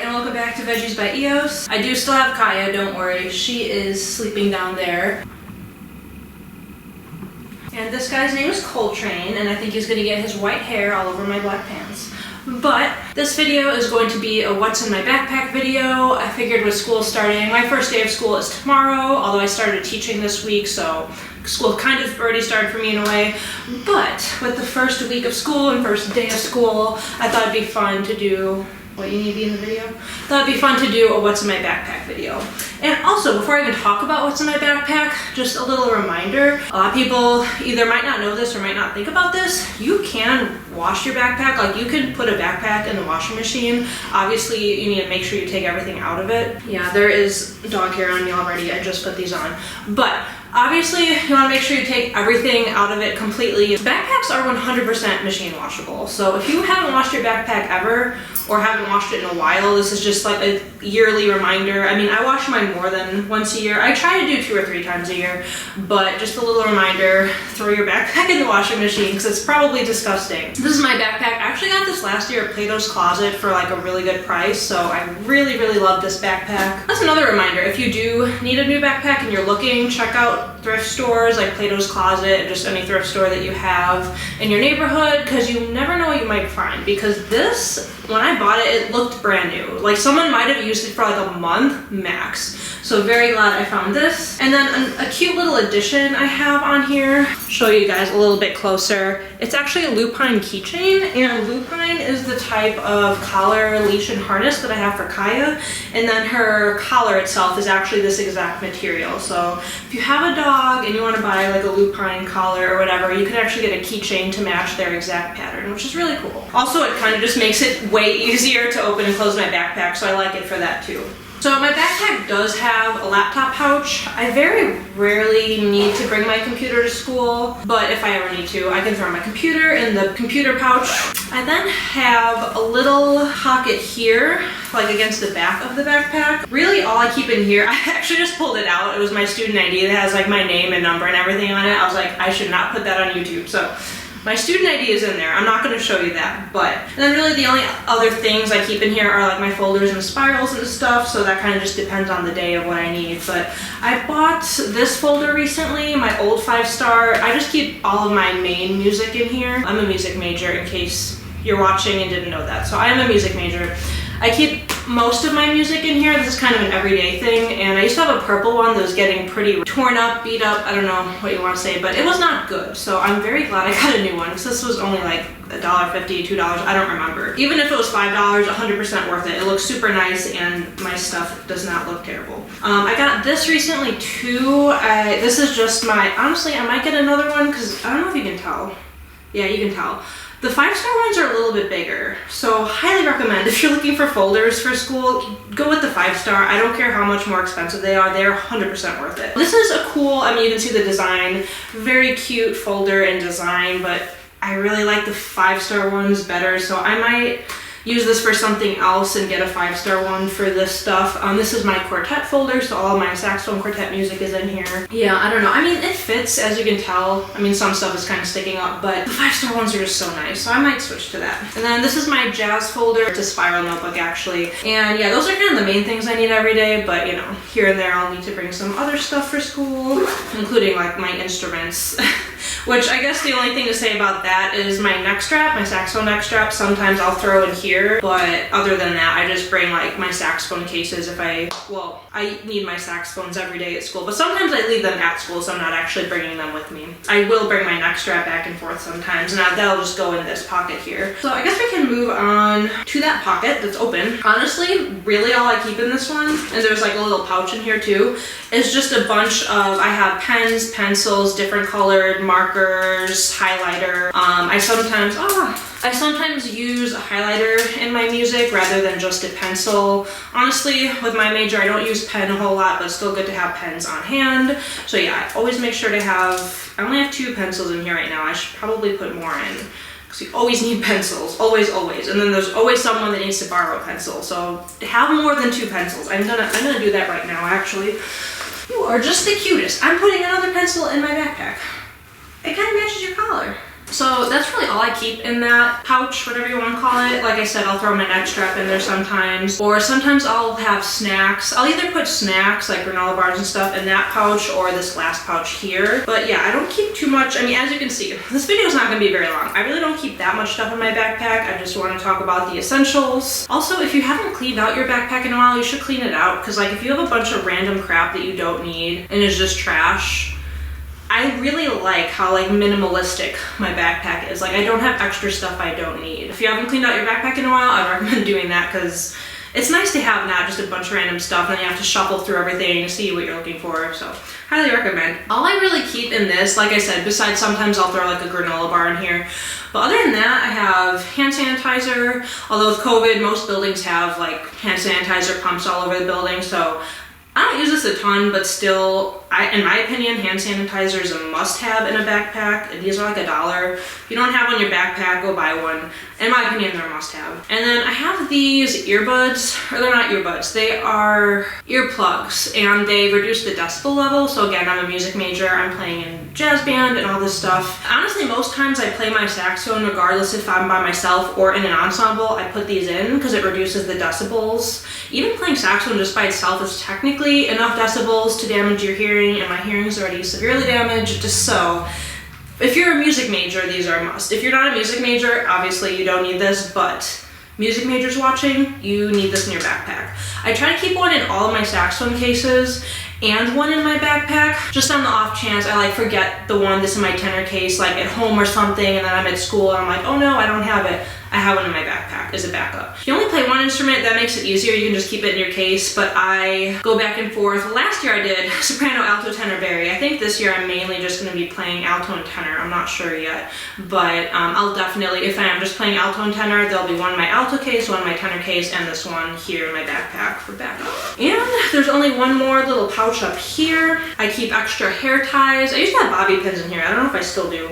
and welcome back to Veggies by EOS. I do still have Kaya, don't worry. She is sleeping down there. And this guy's name is Coltrane, and I think he's gonna get his white hair all over my black pants. But this video is going to be a what's in my backpack video. I figured with school starting, my first day of school is tomorrow, although I started teaching this week, so school kind of already started for me in a way. But with the first week of school and first day of school, I thought it'd be fun to do what you need to be in the video. Thought it'd be fun to do a what's in my backpack video. And also, before I even talk about what's in my backpack, just a little reminder. A lot of people either might not know this or might not think about this. You can wash your backpack. Like, you can put a backpack in the washing machine. Obviously, you need to make sure you take everything out of it. Yeah, there is dog hair on me already. I just put these on. But obviously, you want to make sure you take everything out of it completely. Backpacks are 100% machine washable. So if you haven't washed your backpack ever, or haven't washed it in a while, this is just like a yearly reminder. I mean, I wash mine more than once a year. I try to do 2 or 3 times a year, but just a little reminder, throw your backpack in the washing machine because it's probably disgusting. This is my backpack. I actually got this last year at Plato's Closet for like a really good price, so I really, really love this backpack. That's another reminder. If you do need a new backpack and you're looking, check out thrift stores like Plato's Closet, just any thrift store that you have in your neighborhood, because you never know what you might find. Because this, when I bought it, it looked brand new. Like, someone might have used it for like a month max. So very glad I found this. And then a cute little addition I have on here. Show you guys a little bit closer. It's actually a Lupine Keychain, and Lupine is the type of collar, leash, and harness that I have for Kaya. And then her collar itself is actually this exact material. So if you have a dog and you want to buy like a Lupine collar or whatever, you can actually get a keychain to match their exact pattern, which is really cool. Also, it kind of just makes it way easier to open and close my backpack, so I like it for that too. So my backpack does have a laptop pouch. I very rarely need to bring my computer to school, but if I ever need to, I can throw my computer in the computer pouch. I then have a little pocket here, like against the back of the backpack. Really all I keep in here, I actually just pulled it out. It was my student ID that has like my name and number and everything on it. I was like, I should not put that on YouTube. So my student ID is in there. I'm not going to show you that, but and then really the only other things I keep in here are like my folders and spirals and stuff, so that kind of just depends on the day of what I need. But I bought this folder recently, my old 5-star. I just keep all of my main music in here. I'm a music major, in case you're watching and didn't know that. So I am a music major. I keep most of my music in here. This is kind of an everyday thing, and I used to have a purple one that was getting pretty torn up, beat up, I don't know what you want to say, but it was not good. So I'm very glad I got a new one, because this was only like $1.50, $2, I don't remember. Even if it was $5, 100% worth it. It looks super nice, and my stuff does not look terrible. I got this recently too. This is just my, honestly, I might get another one, because I don't know if you can tell. Yeah, you can tell. The 5-star ones are a little bit bigger, so highly recommend if you're looking for folders for school, go with the 5-star. I don't care how much more expensive they are, they're 100% worth it. This is a cool, I mean, you can see the design, very cute folder and design, but I really like the 5-star ones better, so I might use this for something else and get a 5-star one for this stuff. This is my quartet folder, so all my saxophone quartet music is in here. Yeah, I don't know. I mean, it fits, as you can tell. I mean, some stuff is kind of sticking up, but the 5-star ones are just so nice, so I might switch to that. And then this is my jazz folder. It's a spiral notebook, actually. And yeah, those are kind of the main things I need every day, but you know, here and there I'll need to bring some other stuff for school, including like my instruments. Which I guess the only thing to say about that is my neck strap, my saxophone neck strap, sometimes I'll throw in here, but other than that, I just bring like my saxophone cases if I need my saxophones every day at school, but sometimes I leave them at school, so I'm not actually bringing them with me. I will bring my neck strap back and forth sometimes, and that'll just go in this pocket here. So I guess we can move on to that pocket that's open. Honestly, really all I keep in this one, and there's like a little pouch in here too, is just a bunch of, I have pens, pencils, different colored markers, highlighter. I sometimes use a highlighter in my music rather than just a pencil. Honestly, with my major, I don't use pen a whole lot, but it's still good to have pens on hand. So yeah, I always make sure to have, I only have 2 pencils in here right now. I should probably put more in, because you always need pencils, always, always. And then there's always someone that needs to borrow a pencil. So have more than 2 pencils. I'm gonna do that right now, actually. You are just the cutest. I'm putting another pencil in my backpack. It kind of matches your collar. So that's really all I keep in that pouch, whatever you want to call it. Like I said, I'll throw my neck strap in there sometimes, or sometimes I'll have snacks. I'll either put snacks like granola bars and stuff in that pouch or this last pouch here. But yeah, I don't keep too much. I mean, as you can see, this video is not going to be very long. I really don't keep that much stuff in my backpack. I just want to talk about the essentials. Also, if you haven't cleaned out your backpack in a while, you should clean it out, because like if you have a bunch of random crap that you don't need and is just trash, I really like how like minimalistic my backpack is. Like I don't have extra stuff I don't need. If you haven't cleaned out your backpack in a while, I recommend doing that, because it's nice to have not just a bunch of random stuff and then you have to shuffle through everything to see what you're looking for. So highly recommend. All I really keep in this, like I said, besides sometimes I'll throw like a granola bar in here, but other than that, I have hand sanitizer. Although with COVID, most buildings have like hand sanitizer pumps all over the building, so I don't use this a ton, but still, in my opinion, hand sanitizer is a must-have in a backpack. These are like $1. If you don't have one in your backpack, go buy one. In my opinion, they're a must-have. And then I have these earbuds, or they're not earbuds, they are earplugs, and they reduce the decibel level. So again, I'm a music major, I'm playing in jazz band and all this stuff. Honestly, most times I play my saxophone regardless if I'm by myself or in an ensemble. I put these in because it reduces the decibels. Even playing saxophone just by itself is technically enough decibels to damage your hearing, and my hearing is already severely damaged. So if you're a music major, these are a must. If you're not a music major, obviously you don't need this, but music majors watching, you need this in your backpack. I try to keep one in all of my saxophone cases and one in my backpack, just on the off chance I like forget the one that's in my tenor case, like at home or something, and then I'm at school and I'm like, oh no, I don't have it. I have one in my backpack as a backup. If you only play one instrument, that makes it easier. You can just keep it in your case, but I go back and forth. Last year I did soprano, alto, tenor, bari. I think this year I'm mainly just going to be playing alto and tenor. I'm not sure yet, but I'll definitely, if I am just playing alto and tenor, there'll be one in my alto case, one in my tenor case, and this one here in my backpack for backup. And there's only one more little pouch up here. I keep extra hair ties. I used to have bobby pins in here. I don't know if I still do.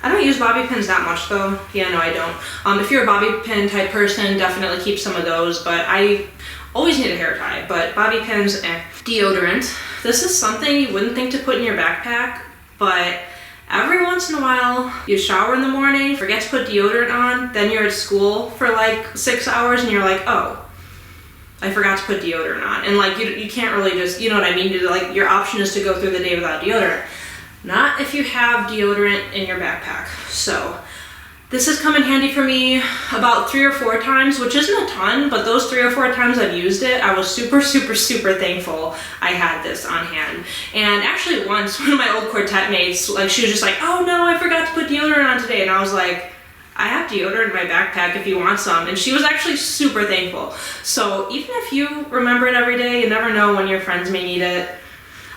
I don't use bobby pins that much though. Yeah, no, I don't. If you're a bobby pin type person, definitely keep some of those, but I always need a hair tie. But bobby pins, Deodorant. This is something you wouldn't think to put in your backpack, but every once in a while, you shower in the morning, forget to put deodorant on, then you're at school for like 6 hours and you're like, oh, I forgot to put deodorant on. And like, you can't really just, you know what I mean? Like, your option is to go through the day without deodorant. Not if you have deodorant in your backpack. So this has come in handy for me about 3 or 4 times, which isn't a ton, but those 3 or 4 times I've used it, I was super, super, super thankful I had this on hand. And actually once, one of my old quartet mates, like she was just like, oh no, I forgot to put deodorant on today. And I was like, I have deodorant in my backpack if you want some. And she was actually super thankful. So even if you remember it every day, you never know when your friends may need it,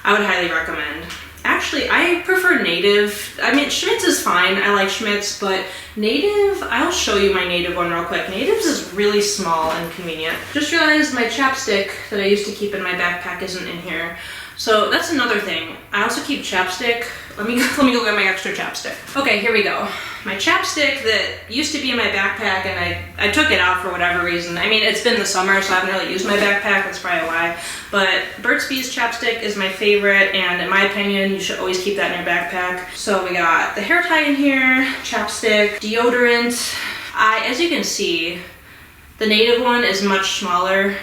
I would highly recommend. Actually, I prefer Native. I mean, Schmidt's is fine. I like Schmidt's, but Native, I'll show you my Native one real quick. Native's is really small and convenient. Just realized my chapstick that I used to keep in my backpack isn't in here. So that's another thing. I also keep chapstick. Let me go get my extra chapstick. Okay, here we go. My chapstick that used to be in my backpack, and I took it out for whatever reason. I mean, it's been the summer, so I haven't really used my backpack. That's probably why. But Burt's Bees chapstick is my favorite, and in my opinion, you should always keep that in your backpack. So we got the hair tie in here, chapstick, deodorant. As you can see, the Native one is much smaller.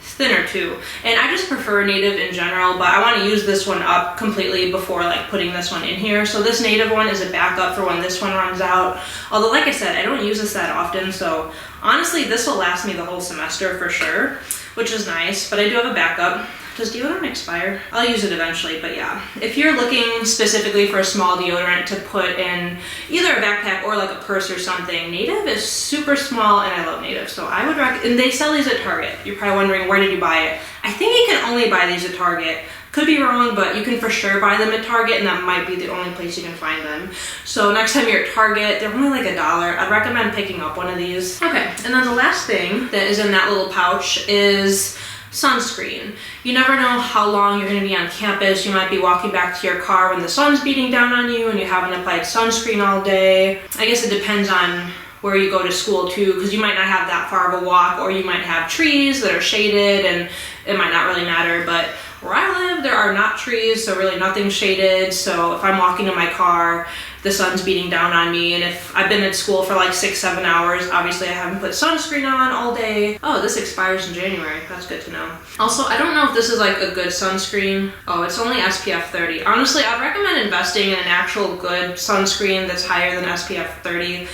Thinner too, and I just prefer Native in general, but I want to use this one up completely before like putting this one in here. So this Native one is a backup for when this one runs out, although like I said, I don't use this that often, so honestly this will last me the whole semester for sure, which is nice, but I do have a backup. Does deodorant expire? I'll use it eventually, but yeah. If you're looking specifically for a small deodorant to put in either a backpack or like a purse or something, Native is super small and I love Native. So I would recommend, and they sell these at Target. You're probably wondering, where did you buy it? I think you can only buy these at Target. Could be wrong, but you can for sure buy them at Target, and that might be the only place you can find them. So next time you're at Target, they're only like $1. I'd recommend picking up one of these. Okay, and then the last thing that is in that little pouch is sunscreen. You never know how long you're going to be on campus. You might be walking back to your car when the sun's beating down on you and you haven't applied sunscreen all day. I guess it depends on where you go to school too, because you might not have that far of a walk, or you might have trees that are shaded and it might not really matter. But Where I live, there are not trees, so really nothing's shaded. So if I'm walking in my car, the sun's beating down on me, and if I've been at school for like 6-7 hours, obviously I haven't put sunscreen on all day. Oh, this expires in January. That's good to know. Also, I don't know if this is like a good sunscreen. Oh, it's only SPF 30. Honestly, I'd recommend investing in an actual good sunscreen that's higher than SPF 30.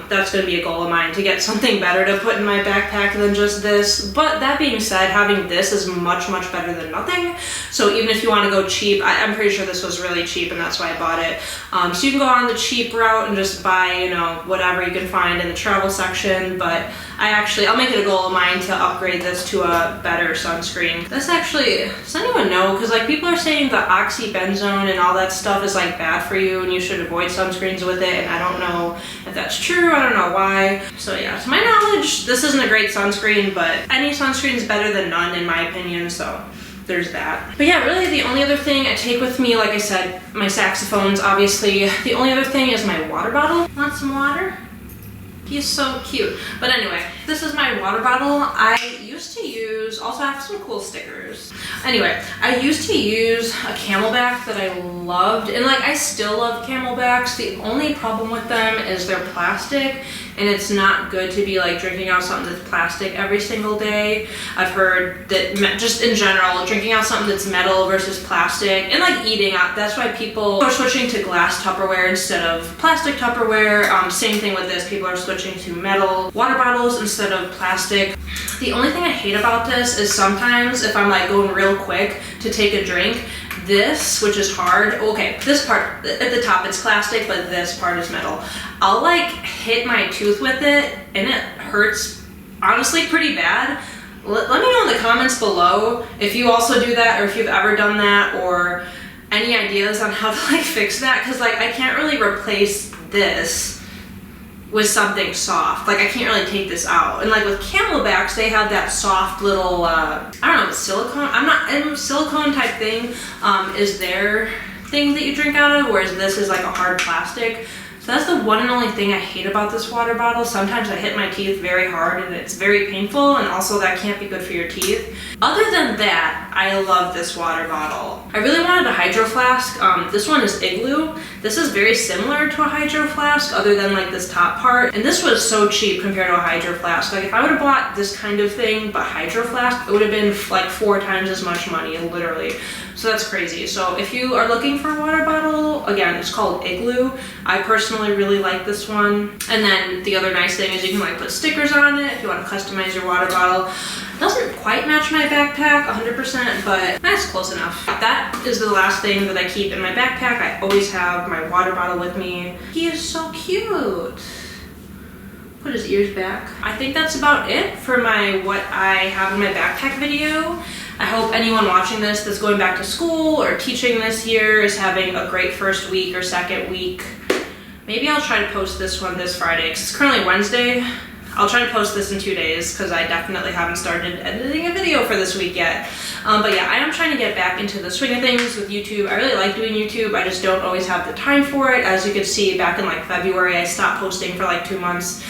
That's going to be a goal of mine, to get something better to put in my backpack than just this. But that being said, having this is much, much better than nothing. So even if you want to go cheap, I'm pretty sure this was really cheap, and that's why I bought it. So you can go on the cheap route and just buy, you know, whatever you can find in the travel section. But I'll make it a goal of mine to upgrade this to a better sunscreen. This actually, does anyone know? Because like people are saying the oxybenzone and all that stuff is like bad for you and you should avoid sunscreens with it, and I don't know if that's true. I don't know why. So yeah, to my knowledge, this isn't a great sunscreen, but any sunscreen is better than none in my opinion, so there's that. But yeah, really the only other thing I take with me, like I said, my saxophones, obviously. The only other thing is my water bottle. Want some water? He's so cute. But anyway, this is my water bottle. I used to use, also I have some cool stickers. Anyway, I used to use a Camelback that I loved, and like I still love Camelbacks. The only problem with them is they're plastic, and it's not good to be like drinking out something that's plastic every single day. I've heard that just in general, drinking out something that's metal versus plastic, and like eating out, that's why people are switching to glass Tupperware instead of plastic Tupperware. Same thing with this, people are switching to metal water bottles instead of plastic. The only thing I hate about this is sometimes if I'm like going real quick to take a drink, this, which is hard, okay, this part at the top it's plastic, but this part is metal. I'll like hit my tooth with it and it hurts honestly pretty bad. Let me know in the comments below if you also do that, or if you've ever done that, or any ideas on how to like fix that, because like I can't really replace this with something soft. Like I can't really take this out. And like with Camelbacks, they have that soft little, I don't know, silicone, silicone type thing is their thing that you drink out of, whereas this is like a hard plastic. So that's the one and only thing I hate about this water bottle. Sometimes I hit my teeth very hard and it's very painful, and also that can't be good for your teeth. Other than that, I love this water bottle. I really wanted a Hydro Flask. This one is Igloo. This is very similar to a Hydro Flask other than like this top part. And this was so cheap compared to a Hydro Flask. Like if I would have bought this kind of thing, but Hydro Flask, it would have been like 4 times as much money, literally. So that's crazy. So if you are looking for a water bottle, again, it's called Igloo. I personally really like this one. And then the other nice thing is you can like put stickers on it if you want to customize your water bottle. It doesn't quite match my backpack 100%, but that's close enough. That is the last thing that I keep in my backpack. I always have my water bottle with me. He is so cute. Put his ears back. I think that's about it for my what I have in my backpack video. I hope anyone watching this that's going back to school or teaching this year is having a great first week or second week. Maybe I'll try to post this one this Friday, because it's currently Wednesday. I'll try to post this in 2 days, because I definitely haven't started editing a video for this week yet. But yeah, I am trying to get back into the swing of things with YouTube. I really like doing YouTube. I just don't always have the time for it. As you can see, back in like February, I stopped posting for like 2 months.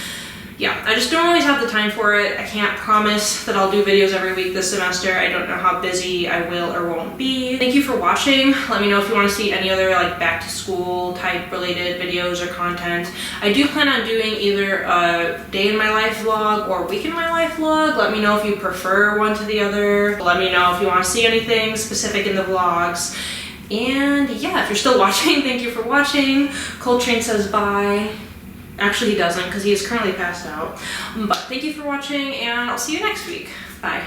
Yeah, I just don't always have the time for it. I can't promise that I'll do videos every week this semester. I don't know how busy I will or won't be. Thank you for watching. Let me know if you want to see any other like back to school type related videos or content. I do plan on doing either a day in my life vlog or week in my life vlog. Let me know if you prefer one to the other. Let me know if you want to see anything specific in the vlogs. And yeah, if you're still watching, thank you for watching. Coltrane says bye. Actually, he doesn't, because he is currently passed out. But thank you for watching, and I'll see you next week. Bye.